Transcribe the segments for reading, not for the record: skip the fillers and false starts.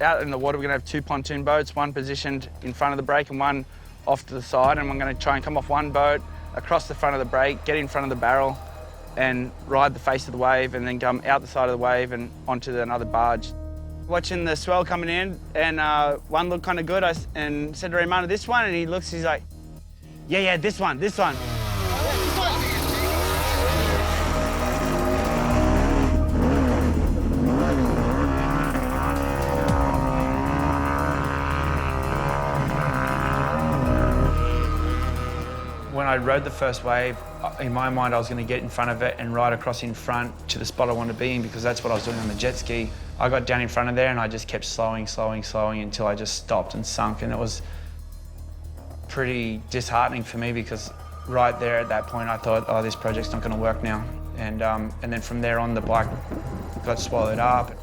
out in the water, we're going to have 2 pontoon boats, one positioned in front of the break and one off to the side, and I'm going to try and come off one boat, across the front of the break, get in front of the barrel and ride the face of the wave and then come out the side of the wave and onto another barge. Watching the swell coming in, and one looked kind of good, and said to Raymond, this one, and he looks, he's like, yeah, this one. When I rode the first wave, in my mind, I was going to get in front of it and ride across in front to the spot I wanted to be in, because that's what I was doing on the jet ski. I got down in front of there and I just kept slowing until I just stopped and sunk. And it was pretty disheartening for me, because right there at that point, I thought, oh, this project's not going to work now. And then from there on, the bike got swallowed up.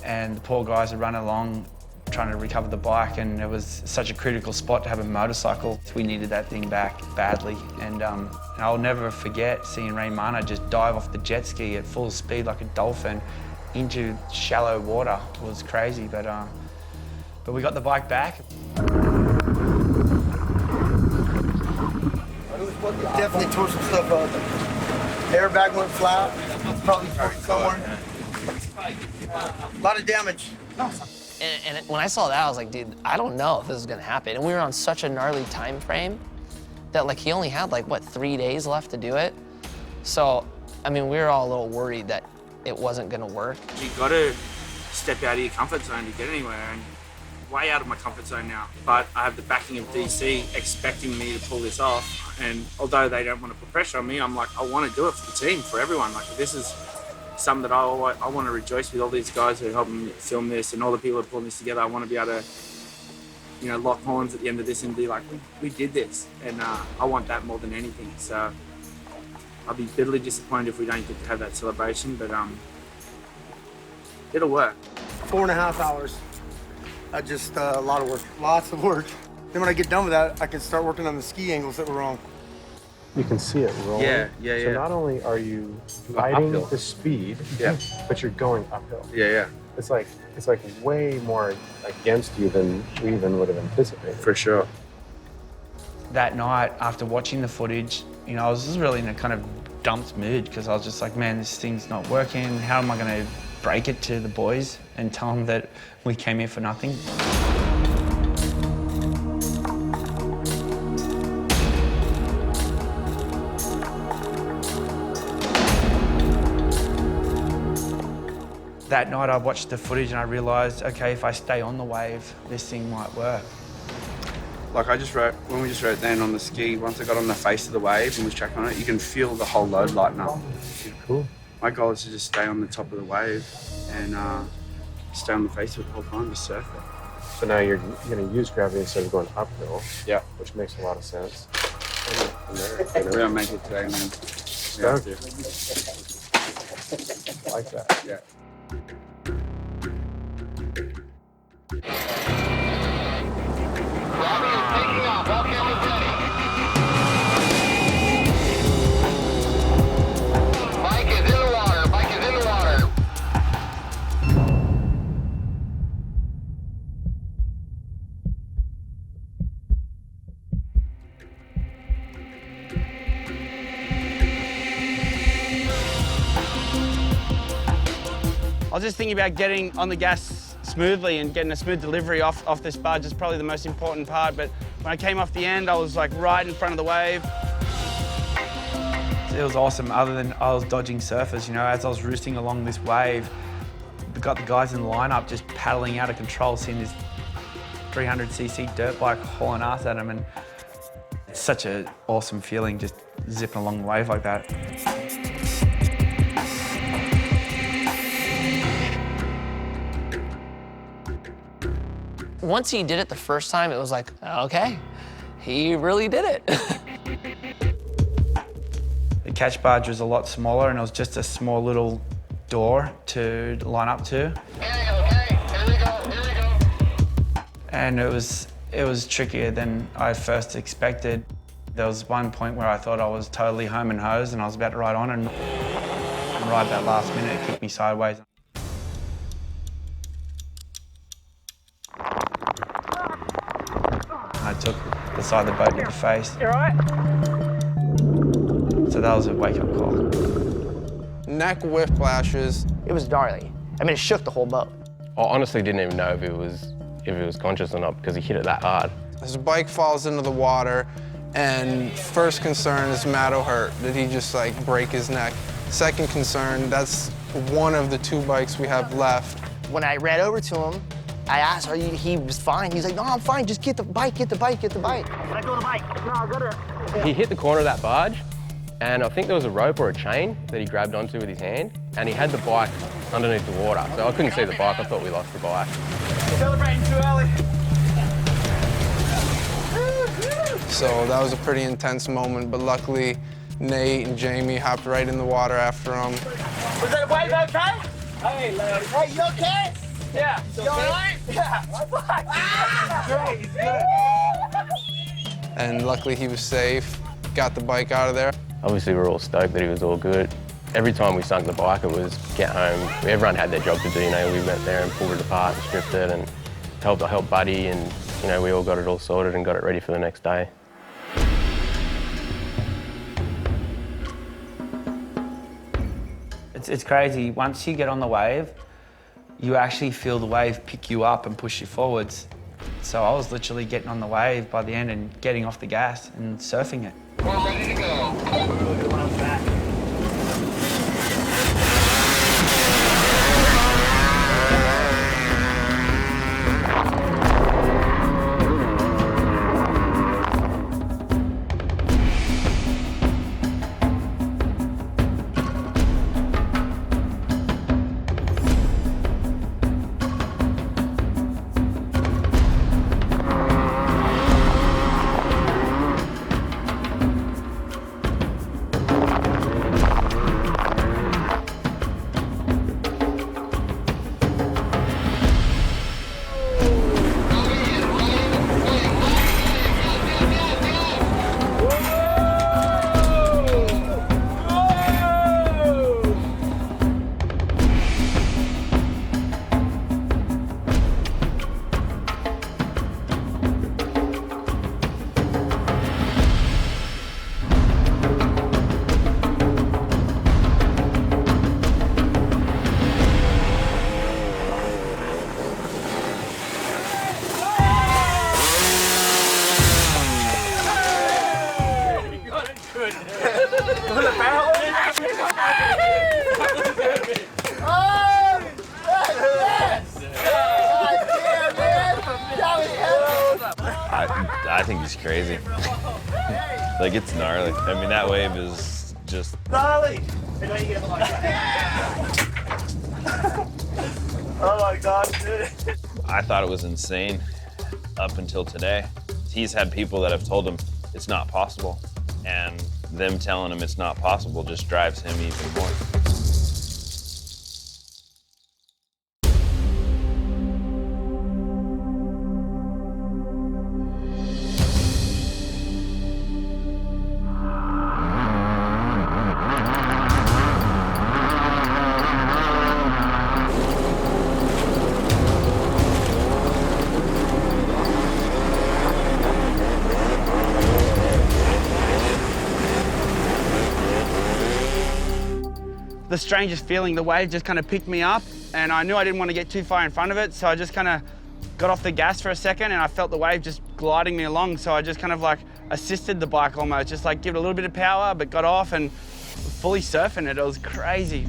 And the poor guys had run along trying to recover the bike, and it was such a critical spot to have a motorcycle. We needed that thing back badly, and I'll never forget seeing Raymond just dive off the jet ski at full speed like a dolphin into shallow water. It was crazy, but we got the bike back. Definitely tore some stuff up. Airbag went flat, probably somewhere. A lot of damage. And when I saw that, I was like, dude, I don't know if this is gonna happen. And we were on such a gnarly time frame that like he only had like, what, 3 days left to do it? So, I mean, we were all a little worried that it wasn't gonna work. You gotta step out of your comfort zone to get anywhere, and way out of my comfort zone now. But I have the backing of DC expecting me to pull this off. And although they don't want to put pressure on me, I'm like, I want to do it for the team, for everyone. Like, this is something that I want to rejoice with all these guys who are helping me film this and all the people who are pulling this together. I want to be able to, lock horns at the end of this and be like, we did this. And I want that more than anything. So I'll be bitterly disappointed if we don't get to have that celebration, but it'll work. 4.5 hours. Just a lot of work, lots of work. Then when I get done with that, I can start working on the ski angles that were wrong. You can see it rolling. Yeah. So not only are you fighting the speed, but you're going uphill. Yeah. It's like way more against you than we even would have anticipated. For sure. That night, after watching the footage, I was just really in a kind of dumped mood, because I was just like, man, this thing's not working. How am I going to break it to the boys and tell them that we came here for nothing? That night I watched the footage and I realised, okay, if I stay on the wave, this thing might work. Like when we just rode then on the ski, once I got on the face of the wave and was tracking on it, you can feel the whole load lighten up. Cool. My goal is to just stay on the top of the wave and stay on the face of it the whole time, just surf it. So now you're going to use gravity instead of going uphill. Yeah. Which makes a lot of sense. We're going to make it today, man. Stoked. I like that. Yeah. Robbie is taking off. All cameras ready. Mike is in the water. Mike is in the water. I was just thinking about getting on the gas smoothly and getting a smooth delivery off this barge is probably the most important part, but when I came off the end, I was like right in front of the wave. It was awesome, other than I was dodging surfers, as I was roosting along this wave, we got the guys in the lineup just paddling out of control, seeing this 300cc dirt bike hauling ass at them, and it's such an awesome feeling just zipping along the wave like that. Once he did it the first time, it was like, okay, he really did it. The catch barge was a lot smaller and it was just a small little door to line up to. Okay, here we go. And it was trickier than I first expected. There was one point where I thought I was totally home and hosed and I was about to ride on, and right that last minute it kicked me sideways. took the side of the boat to the face. You all right? So that was a wake-up call. Neck whiplashes. It was gnarly. I mean, it shook the whole boat. I honestly didn't even know if he was conscious or not because he hit it that hard. His bike falls into the water, and first concern is Matt O'Hurt. Did he just like break his neck? Second concern, that's one of the 2 bikes we have left. When I ran over to him, I asked, he was fine. He's like, no, I'm fine, just get the bike, get the bike, get the bike. Let go of the bike. No, I got it. He hit the corner of that barge, and I think there was a rope or a chain that he grabbed onto with his hand, and he had the bike underneath the water. So I couldn't see the bike, I thought we lost the bike. Celebrating too early. So that was a pretty intense moment, but luckily Nate and Jamie hopped right in the water after him. Was that wave okay? Hey, Larry. Hey, you okay? Yeah. You all right? Yeah. Great, he's good. And luckily he was safe, got the bike out of there. Obviously, we're all stoked that he was all good. Every time we sunk the bike, it was get home. Everyone had their job to do, you know. We went there and pulled it apart and stripped it and helped Buddy, and, you know, we all got it all sorted and got it ready for the next day. It's crazy. Once you get on the wave, you actually feel the wave pick you up and push you forwards. So I was literally getting on the wave by the end and getting off the gas and surfing it. We're ready to go. I think he's crazy. Like, it's gnarly. I mean, that wave is just... Gnarly! Oh my God, dude. I thought it was insane up until today. He's had people that have told him it's not possible, and them telling him it's not possible just drives him even more. The strangest feeling, the wave just kind of picked me up, and I knew I didn't want to get too far in front of it, so I just kind of got off the gas for a second, and I felt the wave just gliding me along, so I just kind of like assisted the bike almost, just like give it a little bit of power, but got off and fully surfing it. It was crazy.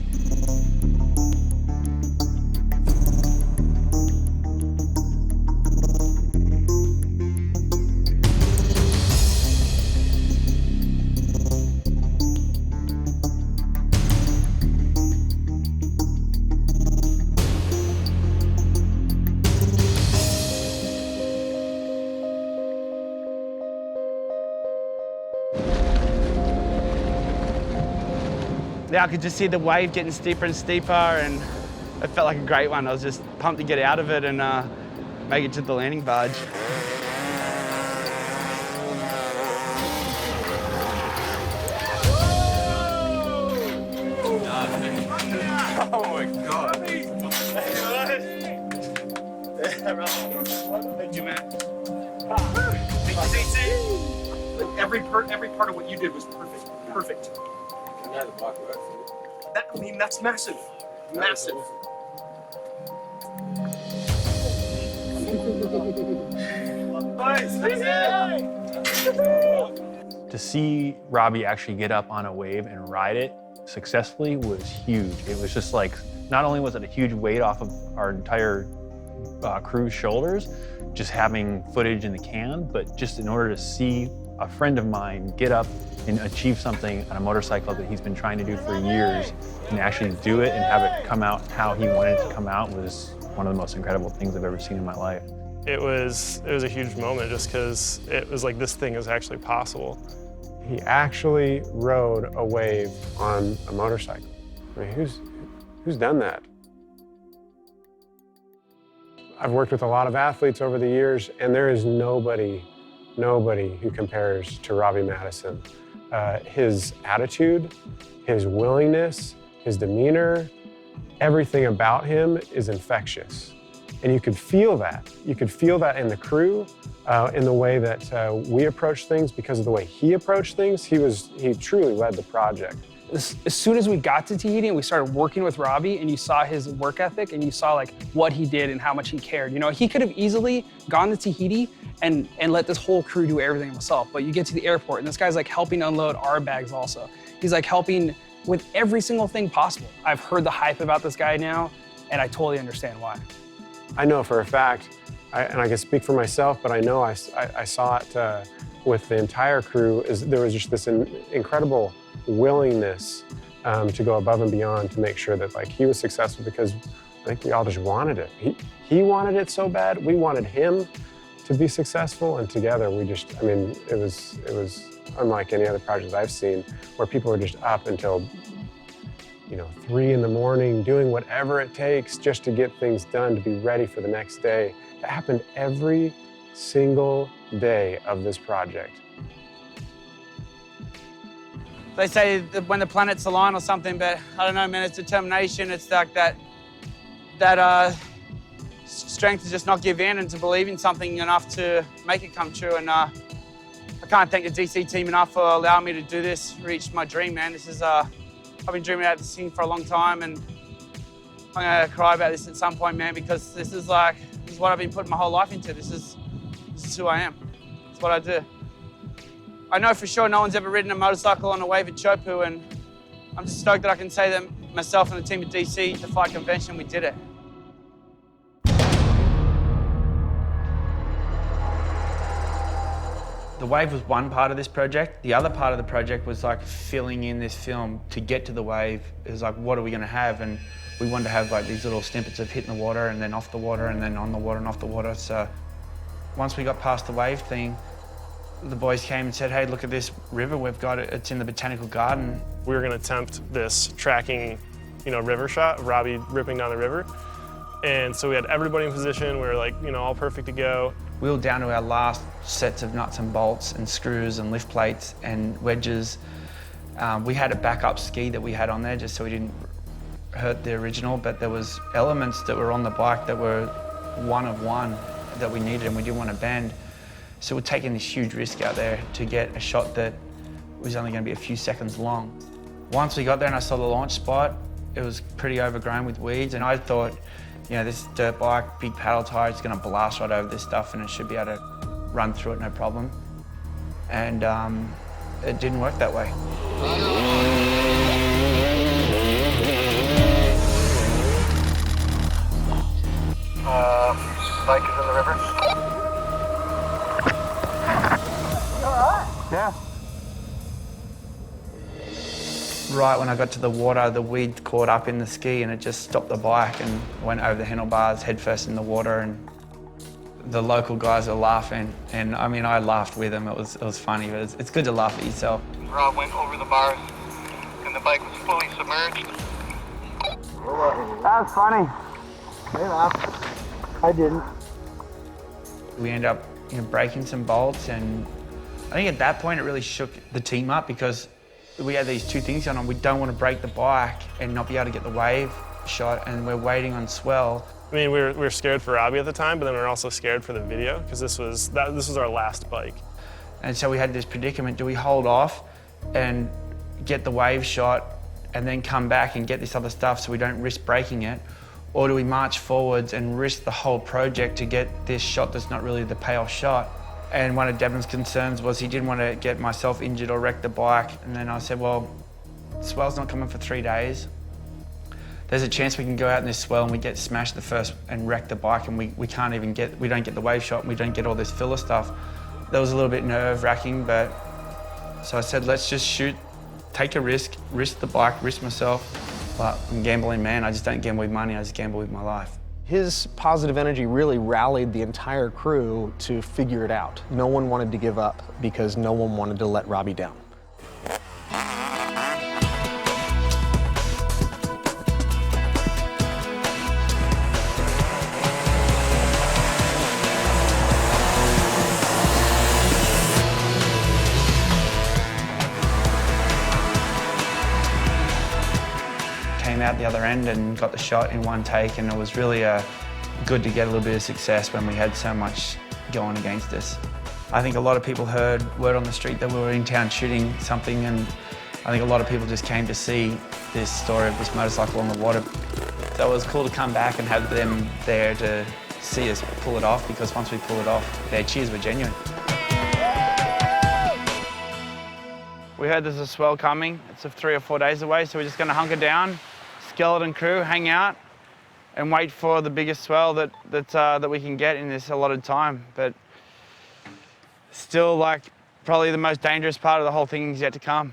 Yeah, I could just see the wave getting steeper and steeper, and it felt like a great one. I was just pumped to get out of it and make it to the landing barge. Oh my God. Thank you, man. Every part of what you did was perfect. Perfect. I mean, that's massive. Massive. To see Robbie actually get up on a wave and ride it successfully was huge. It was just like, not only was it a huge weight off of our entire crew's shoulders, just having footage in the can, but just in order to see a friend of mine get up and achieve something on a motorcycle that he's been trying to do for years and actually do it and have it come out how he wanted it to come out was one of the most incredible things I've ever seen in my life. It was a huge moment just because it was like this thing is actually possible. He actually rode a wave on a motorcycle. I mean, who's done that? I've worked with a lot of athletes over the years, and there is nobody who compares to Robbie Maddison. His attitude, his willingness, his demeanor, everything about him is infectious. And you could feel that. You could feel that in the crew, in the way that we approach things, because of the way he approached things. He truly led the project. As soon as we got to Tahiti and we started working with Robbie and you saw his work ethic and you saw like what he did and how much he cared, you know, he could have easily gone to Tahiti and let this whole crew do everything himself. But you get to the airport and this guy's like helping unload our bags also. He's like helping with every single thing possible. I've heard the hype about this guy now and I totally understand why. I know for a fact, and I can speak for myself, but I know I saw it with the entire crew, there was just this incredible willingness to go above and beyond to make sure that like he was successful, because I think we all just wanted it. He wanted it so bad. We wanted him to be successful, and together we just, I mean, it was unlike any other project I've seen where people were just up until 3 in the morning doing whatever it takes just to get things done, to be ready for the next day. That happened every single day of this project. They say that when the planets align or something, but I don't know, man, it's determination. It's like that strength to just not give in and to believe in something enough to make it come true. And I can't thank the DC team enough for allowing me to do this, reach my dream, man. This is, I've been dreaming about this thing for a long time, and I'm gonna cry about this at some point, man, because this is what I've been putting my whole life into. This is who I am. It's what I do. I know for sure no one's ever ridden a motorcycle on a wave at Teahupo'o, and I'm just stoked that I can say that myself and the team at DC, the Fight Convention, we did it. The wave was one part of this project. The other part of the project was like filling in this film to get to the wave. It was like, what are we gonna have? And we wanted to have like these little snippets of hitting the water and then off the water and then on the water and off the water. So once we got past the wave thing, the boys came and said, hey, look at this river we've got. It's in the botanical garden. We were gonna attempt this tracking, river shot of Robbie ripping down the river. And so we had everybody in position. We were like, all perfect to go. We were down to our last sets of nuts and bolts and screws and lift plates and wedges. We had a backup ski that we had on there just so we didn't hurt the original, but there was elements that were on the bike that were one of one that we needed and we didn't want to bend. So we're taking this huge risk out there to get a shot that was only going to be a few seconds long. Once we got there and I saw the launch spot, it was pretty overgrown with weeds, and I thought, this dirt bike, big paddle tire, it's going to blast right over this stuff and it should be able to run through it no problem. And it didn't work that way. Bike is in the river. You all right? Yeah. Right when I got to the water, the weed caught up in the ski and it just stopped the bike and went over the handlebars headfirst in the water, and the local guys were laughing, and I mean I laughed with them. It was funny, but it's good to laugh at yourself. Rob went over the bars and the bike was fully submerged. That was funny. They laughed. I didn't. We ended up breaking some bolts, and I think at that point it really shook the team up because we had these two things going on. We don't want to break the bike and not be able to get the wave shot, and we're waiting on swell. I mean, we were scared for Robbie at the time, but then we were also scared for the video because this was our last bike. And so we had this predicament: do we hold off and get the wave shot and then come back and get this other stuff so we don't risk breaking it? Or do we march forwards and risk the whole project to get this shot that's not really the payoff shot? And one of Devon's concerns was he didn't want to get myself injured or wreck the bike. And then I said, well, the swell's not coming for 3 days. There's a chance we can go out in this swell and we get smashed the first and wreck the bike, and we don't get the wave shot, and we don't get all this filler stuff. That was a little bit nerve-wracking, but so I said, let's just shoot, take a risk the bike, risk myself. But I'm a gambling man. I just don't gamble with money, I just gamble with my life. His positive energy really rallied the entire crew to figure it out. No one wanted to give up because no one wanted to let Robbie down. Came out the other end and got the shot in one take, and it was really good to get a little bit of success when we had so much going against us. I think a lot of people heard word on the street that we were in town shooting something, and I think a lot of people just came to see this story of this motorcycle on the water. So it was cool to come back and have them there to see us pull it off, because once we pull it off, their cheers were genuine. We heard there's a swell coming. It's 3 or 4 days away, so we're just going to hunker down, skeleton crew, hang out, and wait for the biggest swell that we can get in this allotted time. But still, like, probably the most dangerous part of the whole thing is yet to come.